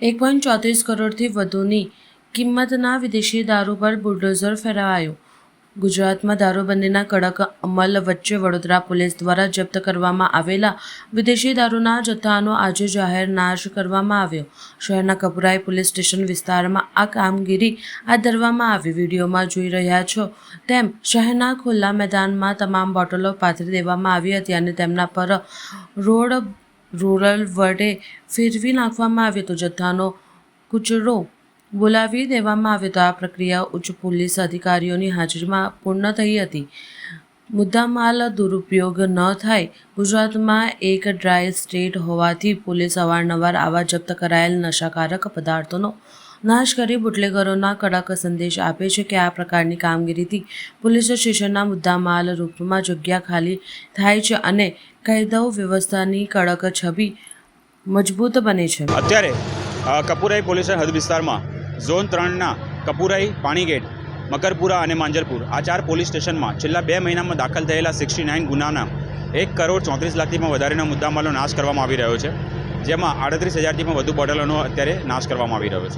1.34 કરોડથી વધુની કિંમતના વિદેશી દારૂ પર બુલડોઝર ફેરવાયું. ગુજરાતમાં દારૂબંધીના કડક અમલ વચ્ચે વડોદરા પોલીસ દ્વારા જપ્ત કરવામાં આવેલા વિદેશી દારૂના જથ્થાનો આજે જાહેર નાશ કરવામાં આવ્યો. શહેરના કપુરાઈ પોલીસ સ્ટેશન વિસ્તારમાં આ કામગીરી હાથ ધરવામાં આવી. વિડીયોમાં જોઈ રહ્યા છો તેમ શહેરના ખુલ્લા મેદાનમાં તમામ બોટલો પાથરી દેવામાં આવી હતી અને તેમના પર રોલર વડે ફેરવી નાખવામાં આવ્યો હતો. જથ્થાનો કૂચરો બોલાવી દેવામાં આવ્યો હતો. આ પ્રક્રિયા ઉચ્ચ પોલીસ અધિકારીઓની હાજરીમાં પૂર્ણ થઈ હતી. મુદ્દામાલ દુરુપયોગ ન થાય. ગુજરાતમાં એક ડ્રાય સ્ટેટ હોવાથી પોલીસ અવારનવાર આવા જપ્ત કરાયેલ નશાકારક પદાર્થોનો નાશ કરી બુટલેગરોના કડક સંદેશ આપે છે કે આ પ્રકારની કામગીરીથી પોલીસ સ્ટેશનના મુદ્દામાલ રૂપમાં જગ્યા ખાલી થાય છે અને કાયદો વ્યવસ્થાની કડક છબી મજબૂત બને છે. અત્યારે કપુરાઈ પોલીસ હદ વિસ્તારમાં ઝોન 3ના કપુરાઈ, પાણીગેટ, મકરપુરા અને માંજરપુર આ 4 પોલીસ સ્ટેશનમાં છેલ્લા 2 મહિનામાં દાખલ થયેલા 69 ગુનાના 1,34,00,000થી પણ વધારેના મુદ્દામાલનો નાશ કરવામાં આવી રહ્યો છે, જેમાં 38,000થી પણ વધુ બોટલોનો અત્યારે નાશ કરવામાં આવી રહ્યો છે.